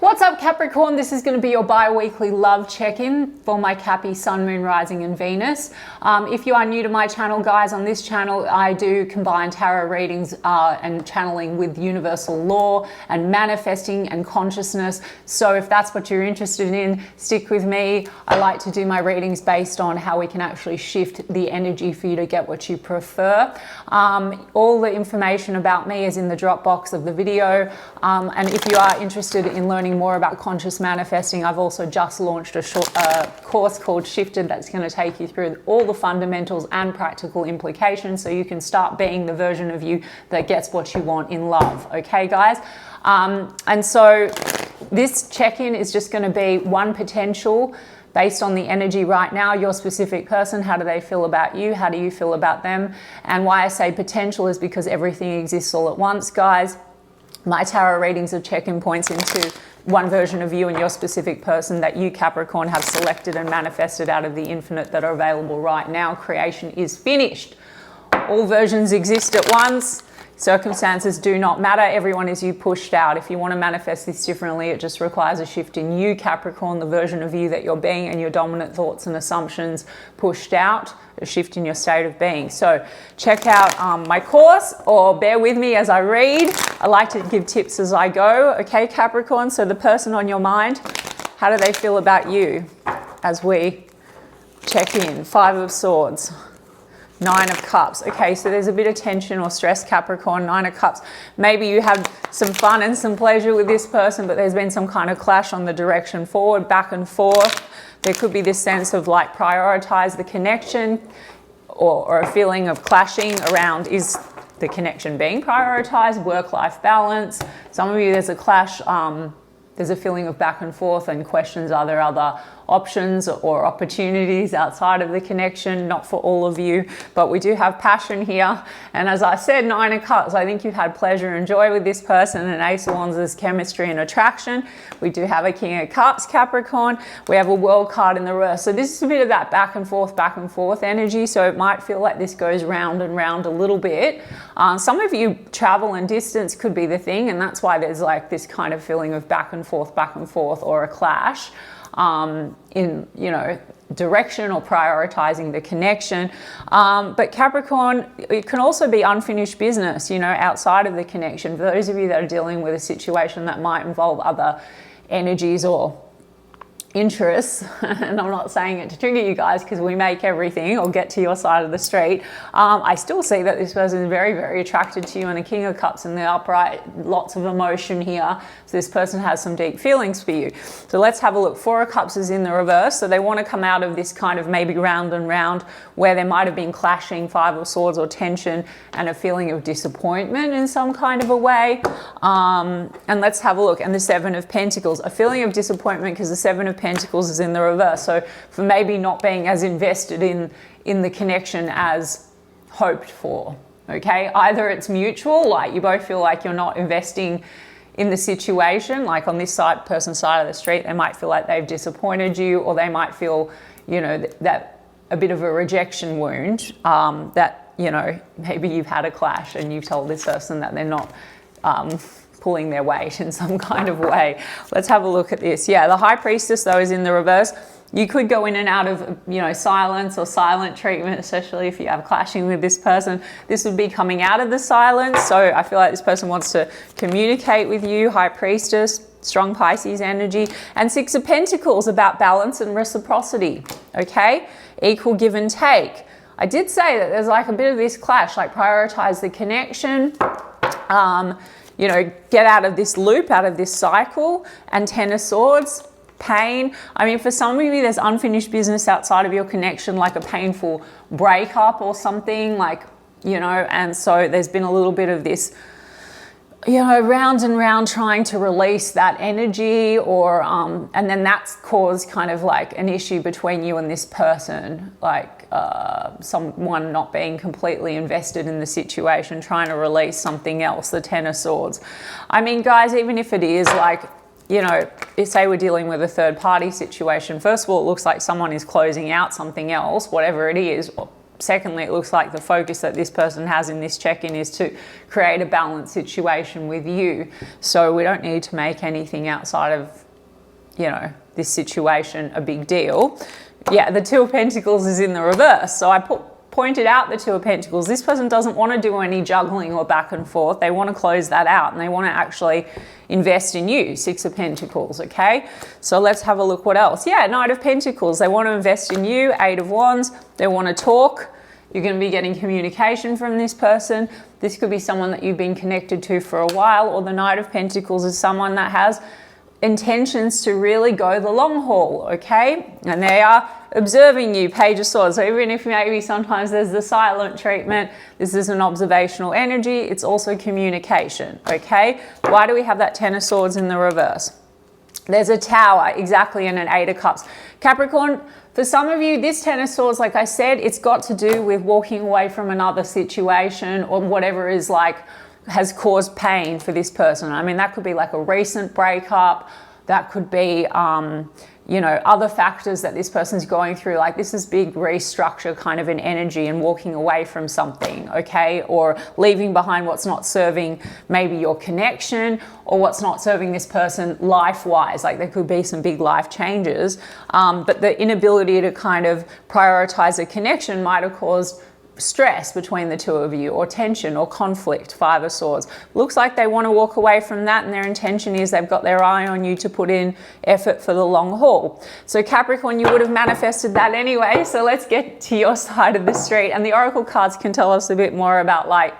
What's up, Capricorn? This is going to be your bi-weekly love check-in for my Cappy Sun, Moon, Rising and Venus. If you are new to my channel, guys, on this channel I do combine tarot readings and channeling with universal law and manifesting and consciousness. So if that's what you're interested in, stick with me. I like to do my readings based on how we can actually shift the energy for you to get what you prefer. All the information about me is in the drop box of the video. And if you are interested in learning more about conscious manifesting, I've also just launched a short course called Shifted that's going to take you through all the fundamentals and practical implications so you can start being the version of you that gets what you want in love. Okay, guys? And so this check-in is just going to be one potential based on the energy right now, your specific person. How do they feel about you? How do you feel about them? And why I say potential is because everything exists all at once, guys. My tarot readings are check-in points into one version of you and your specific person that you, Capricorn, have selected and manifested out of the infinite that are available right now. Creation is finished. All versions exist at once. Circumstances do not matter. Everyone is you pushed out. If you want to manifest this differently, it just requires a shift in you, Capricorn, the version of you that you're being, and your dominant thoughts and assumptions pushed out, a shift in your state of being. So check out my course or bear with me as I read. I like to give tips as I go. Okay, Capricorn, so the person on your mind, how do they feel about you as we check in? 5 of Swords. 9 of Cups. Okay, so there's a bit of tension or stress, Capricorn. 9 of Cups. Maybe you had some fun and some pleasure with this person, but there's been some kind of clash on the direction forward, back and forth. There could be this sense of like prioritize the connection or a feeling of clashing around, is the connection being prioritized, work-life balance. Some of you, there's a clash, there's a feeling of back and forth and questions, are there other options or opportunities outside of the connection? Not for all of you, but we do have passion here. And as I said, 9 of Cups, I think you've had pleasure and joy with this person, and Ace of Wands is chemistry and attraction. We do have a King of Cups, Capricorn. We have a World card in the reverse. So this is a bit of that back and forth energy. So it might feel like this goes round and round a little bit. Some of you, travel and distance could be the thing, and that's why there's like this kind of feeling of back and forth, or a clash. In, you know, direction or prioritizing the connection. But Capricorn, it can also be unfinished business, you know, outside of the connection. For those of you that are dealing with a situation that might involve other energies or interests, and I'm not saying it to trigger you guys because we make everything or get to your side of the street, I still see that this person is very, very attracted to you, and a King of Cups in the upright, lots of emotion here. So this person has some deep feelings for you. So let's have a look. 4 of Cups is in the reverse. So they want to come out of this kind of maybe round and round where there might have been clashing, 5 of Swords, or tension and a feeling of disappointment in some kind of a way. And let's have a look. And the 7 of Pentacles, a feeling of disappointment because the 7 of Pentacles is in the reverse. So for maybe not being as invested in the connection as hoped for. Okay, either it's mutual, like you both feel like you're not investing in the situation, like on this person's side of the street, they might feel like they've disappointed you, or they might feel, you know, that a bit of a rejection wound, that, you know, maybe you've had a clash and you've told this person that they're not pulling their weight in some kind of way. Let's have a look at this. Yeah, the High Priestess, though, is in the reverse. You could go in and out of, you know, silence or silent treatment, especially if you have clashing with this person. This would be coming out of the silence. So I feel like this person wants to communicate with you. High Priestess, strong Pisces energy. And 6 of Pentacles, about balance and reciprocity. Okay, equal give and take. I did say that there's like a bit of this clash, like prioritize the connection. You know, get out of this loop, out of this cycle. And 10 of Swords, pain. I mean, for some of you, there's unfinished business outside of your connection, like a painful breakup or something, like, you know, and so there's been a little bit of this, you know, round and round trying to release that energy, or and then that's caused kind of like an issue between you and this person, like someone not being completely invested in the situation, trying to release something else, the 10 of Swords. I mean, guys, even if it is like, you know, say we're dealing with a third party situation, first of all, it looks like someone is closing out something else, whatever it is, secondly, it looks like the focus that this person has in this check-in is to create a balanced situation with you. So we don't need to make anything outside of, you know, this situation a big deal. Yeah, the Two of Pentacles is in the reverse. So I pointed out the Two of Pentacles. This person doesn't want to do any juggling or back and forth. They want to close that out and they want to actually invest in you. Six of Pentacles, okay? So let's have a look what else. Yeah, Knight of Pentacles. They want to invest in you. Eight of Wands. They want to talk. You're going to be getting communication from this person. This could be someone that you've been connected to for a while, or the Knight of Pentacles is someone that has intentions to really go the long haul, okay? And they are observing you. Page of Swords. So even if maybe sometimes there's the silent treatment, this is an observational energy. It's also communication, okay? Why do we have that Ten of Swords in the reverse? There's a Tower, exactly, and an Eight of Cups. Capricorn, for some of you, this Ten of Swords, like I said, it's got to do with walking away from another situation or whatever is like has caused pain for this person. I mean, that could be like a recent breakup. That could be, you know, other factors that this person's going through. Like this is big restructure kind of an energy and walking away from something, okay? Or leaving behind what's not serving maybe your connection or what's not serving this person life-wise. Like there could be some big life changes, but the inability to kind of prioritize a connection might have caused stress between the two of you, or tension or conflict. Five of Swords. Looks like they want to walk away from that, and their intention is they've got their eye on you to put in effort for the long haul. So Capricorn, you would have manifested that anyway. So let's get to your side of the street, and the Oracle cards can tell us a bit more about, like,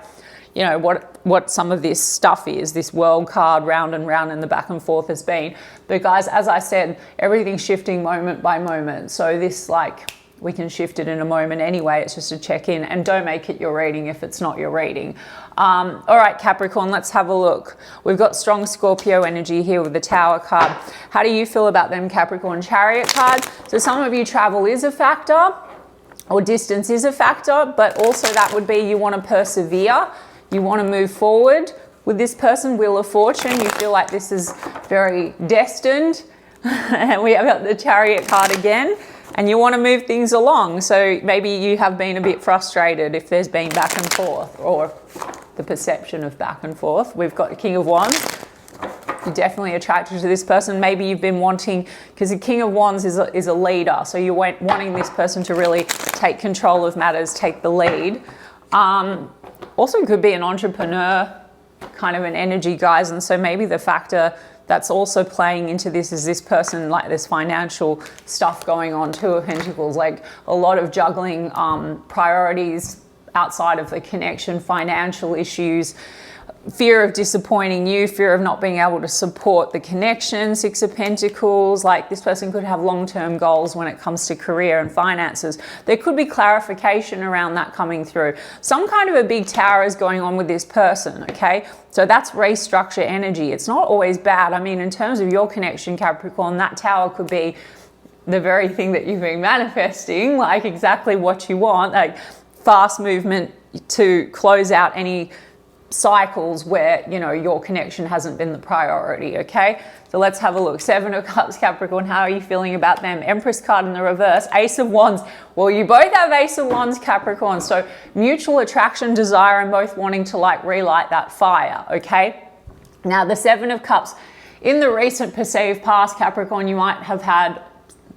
you know, what some of this stuff is. This World card, round and round, and the back and forth has been. But guys, as I said, everything's shifting moment by moment. So this, like, we can shift it in a moment anyway. It's just a check-in, and don't make it your reading if it's not your reading. All right, Capricorn, let's have a look. We've got strong Scorpio energy here with the Tower card. How do you feel about them, Capricorn? Chariot card. So some of you, travel is a factor, or distance is a factor, but also that would be you want to persevere. You want to move forward with this person. Wheel of Fortune. You feel like this is very destined. And we have got the Chariot card again. And you want to move things along. So maybe you have been a bit frustrated if there's been back and forth, or the perception of back and forth. We've got the King of Wands. You're definitely attracted to this person. Maybe you've been wanting, because the King of Wands is a leader. So you're wanting this person to really take control of matters, take the lead. Also could be an entrepreneur kind of an energy, guys. And so maybe the factor that's also playing into this is this person, like this financial stuff going on. Two of Pentacles, like a lot of juggling priorities outside of the connection, financial issues, fear of disappointing you, fear of not being able to support the connection. Six of Pentacles, like this person could have long-term goals when it comes to career and finances. There could be clarification around that coming through. Some kind of a big tower is going on with this person, okay? So that's restructure energy. It's not always bad. I mean, in terms of your connection, Capricorn, that tower could be the very thing that you've been manifesting, like exactly what you want, like fast movement to close out any cycles where, you know, your connection hasn't been the priority, okay? So let's have a look. Seven of Cups, Capricorn, how are you feeling about them? Empress card in the reverse. Ace of Wands. Well, you both have Ace of Wands, Capricorn. So mutual attraction, desire, and both wanting to like relight that fire, okay? Now the Seven of Cups. In the recent perceived past, Capricorn, you might have had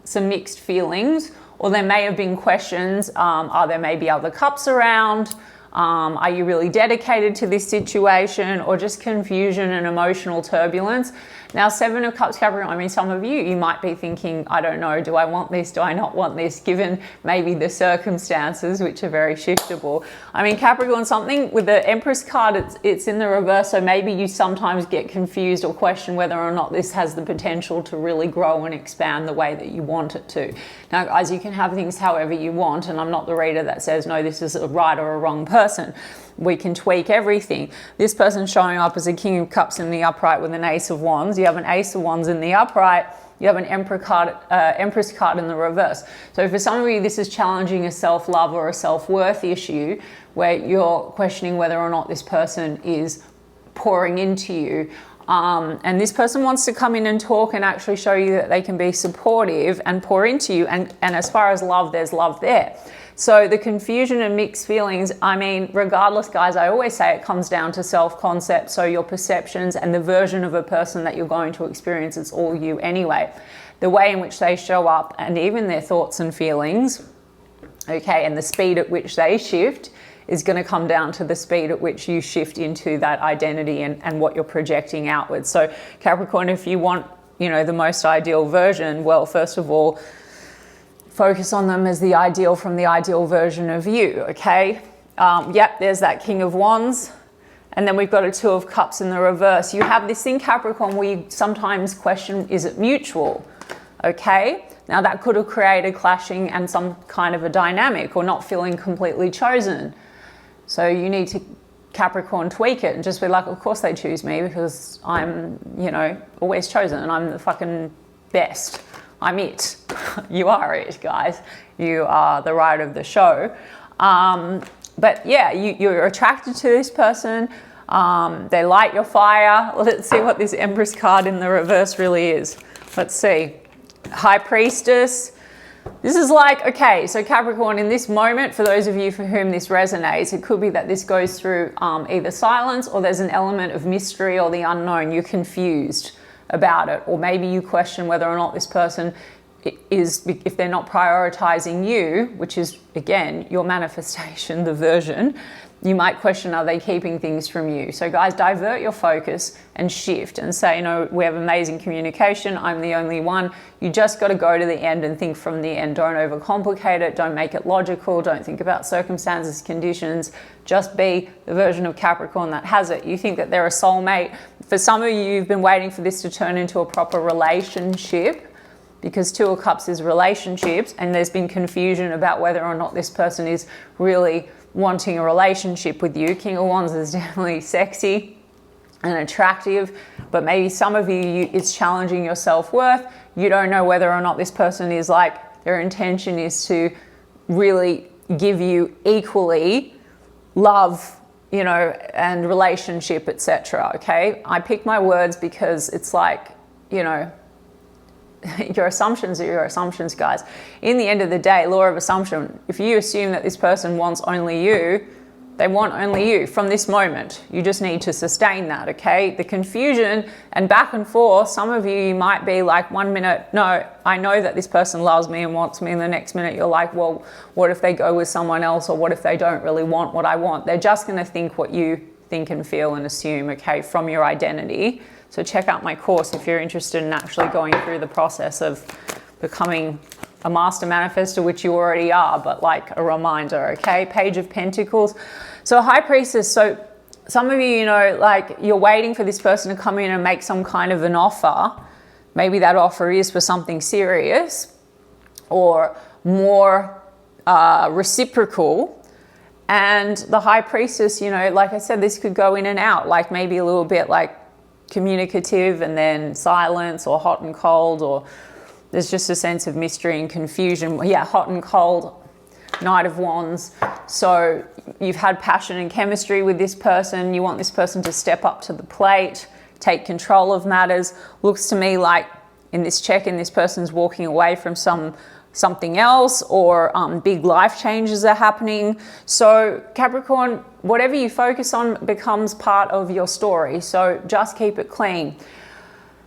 some mixed feelings, or there may have been questions. Are there maybe other cups around? Are you really dedicated to this situation, or just confusion and emotional turbulence? Now, Seven of Cups, Capricorn, I mean, some of you might be thinking, I don't know, do I want this? Do I not want this? Given maybe the circumstances, which are very shiftable. I mean, Capricorn, something with the Empress card, it's in the reverse. So maybe you sometimes get confused or question whether or not this has the potential to really grow and expand the way that you want it to. Now, guys, you can have things however you want. And I'm not the reader that says, no, this is a right or a wrong person. We can tweak everything. This person showing up as a King of Cups in the upright with an Ace of Wands. You have an Ace of Wands in the upright. You have an Empress card in the reverse. So for some of you, this is challenging a self-love or a self-worth issue where you're questioning whether or not this person is pouring into you. And this person wants to come in and talk and actually show you that they can be supportive and pour into you. And as far as love, there's love there. So the confusion and mixed feelings, I mean, regardless, guys, I always say it comes down to self-concept. So your perceptions and the version of a person that you're going to experience, it's all you anyway. The way in which they show up and even their thoughts and feelings, okay, and the speed at which they shift is going to come down to the speed at which you shift into that identity and what you're projecting outwards. So Capricorn, if you want, you know, the most ideal version, well, first of all, focus on them as the ideal from the ideal version of you, okay? Yep, there's that King of Wands. And then we've got a Two of Cups in the reverse. You have this thing, Capricorn, where you sometimes question, is it mutual? Okay? Now that could have created clashing and some kind of a dynamic or not feeling completely chosen. So you need to, Capricorn, tweak it and just be like, of course they choose me because I'm, you know, always chosen and I'm the fucking best. I'm it. You are it, guys. You are the ride of the show. But yeah, you're attracted to this person. They light your fire. Let's see what this Empress card in the reverse really is. Let's see. High Priestess. This is like, okay, so Capricorn, in this moment, for those of you for whom this resonates, it could be that this goes through either silence or there's an element of mystery or the unknown. You're confused about it, or maybe you question whether or not this person is, if they're not prioritizing you, which is, again, your manifestation, the version, you might question, are they keeping things from you? So guys, divert your focus and shift and say, you know, we have amazing communication. I'm the only one. You just got to go to the end and think from the end. Don't overcomplicate it. Don't make it logical. Don't think about circumstances, conditions. Just be the version of Capricorn that has it. You think that they're a soulmate. For some of you, you've been waiting for this to turn into a proper relationship, because Two of Cups is relationships, and there's been confusion about whether or not this person is really wanting a relationship with you. King of Wands is definitely sexy and attractive, but maybe some of you, it's challenging your self-worth. You don't know whether or not this person is like, their intention is to really give you equally love, you know, and relationship, etc. Okay, I pick my words because it's like, you know, your assumptions are your assumptions, guys. In the end of the day, law of assumption, if you assume that this person wants only you, they want only you from this moment. You just need to sustain that, okay? The confusion and back and forth, some of you might be like, 1 minute, no, I know that this person loves me and wants me, and the next minute you're like, well, what if they go with someone else, or what if they don't really want what I want? They're just gonna think what you think and feel and assume, okay, from your identity. So check out my course if you're interested in actually going through the process of becoming a master manifestor, which you already are, but like a reminder, okay? Page of Pentacles. So High Priestess, so some of you, you know, like you're waiting for this person to come in and make some kind of an offer. Maybe that offer is for something serious or more reciprocal. And the High Priestess, you know, like I said, this could go in and out, like maybe a little bit like communicative and then silence, or hot and cold, or there's just a sense of mystery and confusion. Yeah, hot and cold, Knight of Wands. So you've had passion and chemistry with this person. You want this person to step up to the plate, take control of matters. Looks to me like in this check-in, this person's walking away from something else, or big life changes are happening. So Capricorn, whatever you focus on becomes part of your story. So just keep it clean.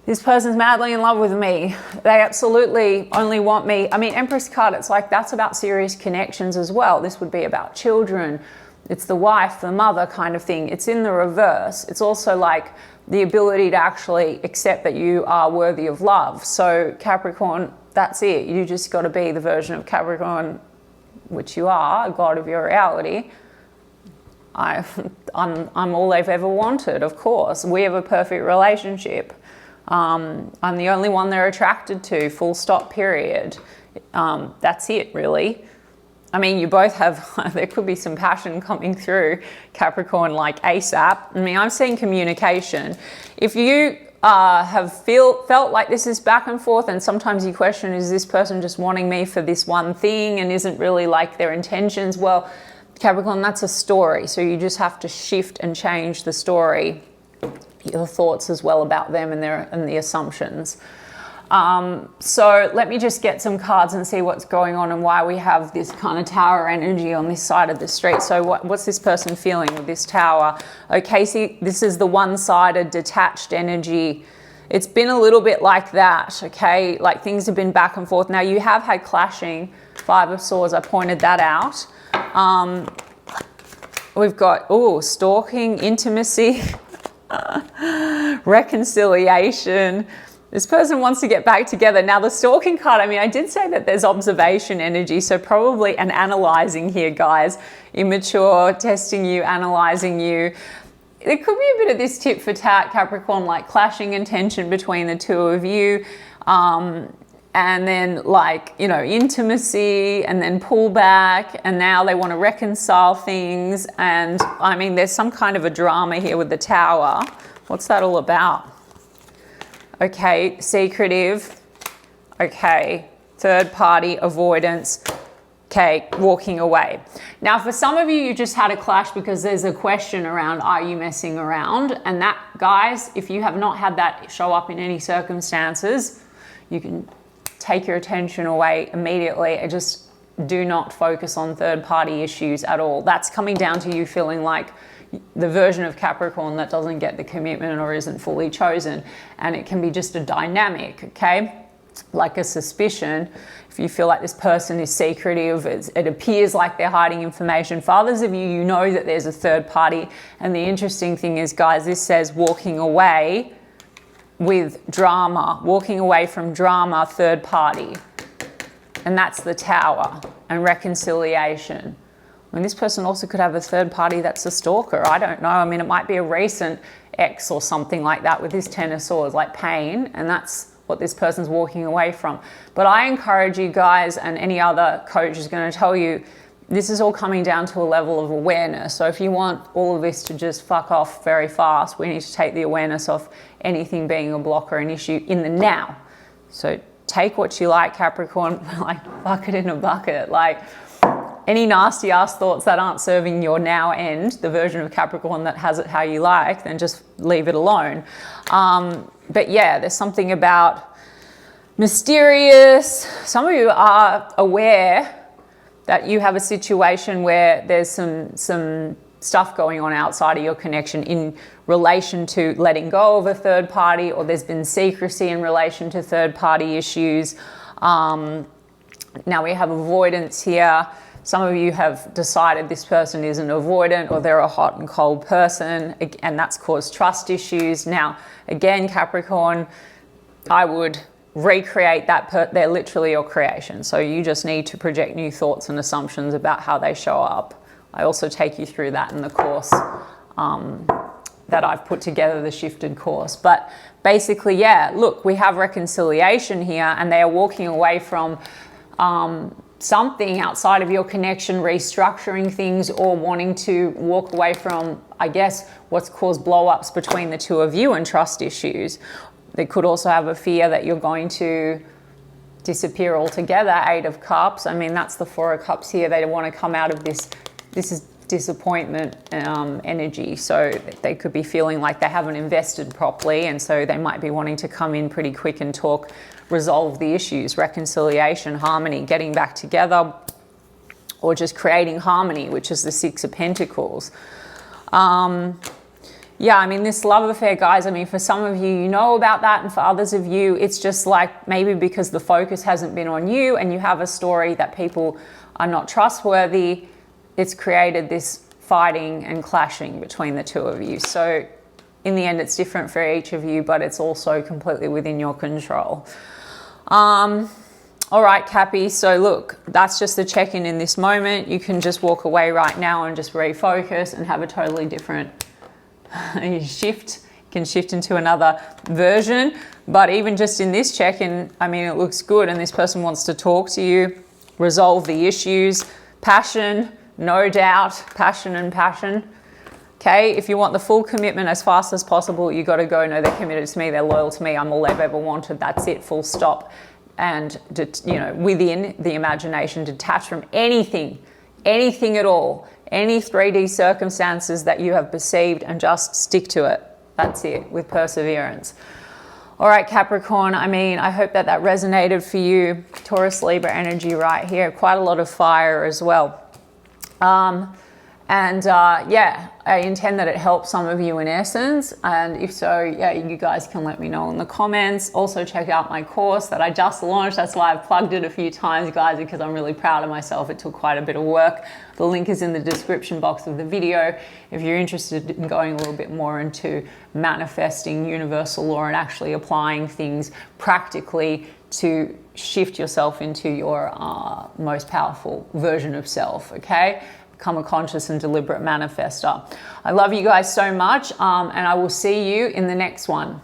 This person's madly in love with me. They absolutely only want me. I mean, Empress card, it's like that's about serious connections as well. This would be about children. It's the wife, the mother kind of thing. It's in the reverse. It's also like the ability to actually accept that you are worthy of love. So Capricorn, that's it. You just got to be the version of Capricorn, which you are, a god of your reality. I'm all they've ever wanted, of course. We have a perfect relationship. I'm the only one they're attracted to, full stop, period. That's it, really. I mean, you both have, there could be some passion coming through, Capricorn, like ASAP. I mean, I'm seeing communication. If you have felt like this is back and forth, and sometimes you question, is this person just wanting me for this one thing and isn't really like their intentions? Well, Capricorn, that's a story. So you just have to shift and change the story, your thoughts as well about them and the assumptions. So let me just get some cards and see what's going on and why we have this kind of tower energy on this side of the street. So what's this person feeling with this tower? Okay, see, this is the one-sided detached energy. It's been a little bit like that, okay? Like things have been back and forth. Now you have had clashing, Five of Swords, I pointed that out. We've got, stalking, intimacy, reconciliation. This person wants to get back together. Now the stalking card, I mean, I did say that there's observation energy, so probably an analyzing here, guys. Immature, testing you, analyzing you. There could be a bit of this tip for tat, Capricorn, like clashing and tension between the two of you. And then like, you know, intimacy and then pull back, and now they want to reconcile things. And I mean, there's some kind of a drama here with the tower. What's that all about? Okay, secretive. Okay, third party, avoidance. Okay, walking away. Now, for some of you, you just had a clash because there's a question around, are you messing around? And that, guys, if you have not had that show up in any circumstances, you can take your attention away immediately and just do not focus on third party issues at all. That's coming down to you feeling like the version of Capricorn that doesn't get the commitment or isn't fully chosen. And it can be just a dynamic, okay? Like a suspicion. If you feel like this person is secretive, it appears like they're hiding information. For others of you, you know that there's a third party. And the interesting thing is, guys, this says walking away with drama, walking away from drama, third party. And that's the tower and reconciliation. I mean, this person also could have a third party that's a stalker. I don't know. I mean, it might be a recent ex or something like that with this Ten of Swords, like pain. And that's what this person's walking away from. But I encourage you guys, and any other coach is going to tell you, this is all coming down to a level of awareness. So if you want all of this to just fuck off very fast, we need to take the awareness off anything being a block or an issue in the now. So take what you like, Capricorn, like fuck it in a bucket. Like any nasty ass thoughts that aren't serving your now end, the version of Capricorn that has it how you like, then just leave it alone. But yeah, there's something about mysterious. Some of you are aware that you have a situation where there's some stuff going on outside of your connection in relation to letting go of a third party, or there's been secrecy in relation to third party issues. Now we have avoidance here. Some of you have decided this person is an avoidant, or they're a hot and cold person, and that's caused trust issues. Now, again, Capricorn, I would recreate that. They're literally your creation. So you just need to project new thoughts and assumptions about how they show up. I also take you through that in the course that I've put together, the shifted course. But basically, yeah, look, we have reconciliation here, and they are walking away from something outside of your connection, restructuring things, or wanting to walk away from, I guess, what's caused blow-ups between the two of you and trust issues. They could also have a fear that you're going to disappear altogether. Eight of Cups. I mean, that's the Four of Cups here. They want to come out of this. This is disappointment energy. So they could be feeling like they haven't invested properly. And so they might be wanting to come in pretty quick and talk, resolve the issues, reconciliation, harmony, getting back together, or just creating harmony, which is the Six of Pentacles. Yeah, I mean, this love affair, guys, I mean, for some of you, you know about that. And for others of you, it's just like maybe because the focus hasn't been on you and you have a story that people are not trustworthy, it's created this fighting and clashing between the two of you. So in the end, it's different for each of you, but it's also completely within your control. All right, Cappy. So look, that's just the check-in in this moment. You can just walk away right now and just refocus and have a totally different shift. You can shift into another version. But even just in this check-in, I mean, it looks good, and this person wants to talk to you, resolve the issues, passion, no doubt, passion and passion. Okay, if you want the full commitment as fast as possible, you got to go, no, they're committed to me, they're loyal to me, I'm all they've ever wanted, that's it, full stop. And, you know, within the imagination, detach from anything at all, any 3D circumstances that you have perceived, and just stick to it. That's it, with perseverance. All right, Capricorn, I mean, I hope that that resonated for you. Taurus, Libra energy right here. Quite a lot of fire as well. Yeah, I intend that it helps some of you in essence. And if so, yeah, you guys can let me know in the comments. Also check out my course that I just launched. That's why I've plugged it a few times, guys, because I'm really proud of myself. It took quite a bit of work. The link is in the description box of the video. If you're interested in going a little bit more into manifesting universal law and actually applying things practically to shift yourself into your most powerful version of self, okay? Become a conscious and deliberate manifestor. I love you guys so much, and I will see you in the next one.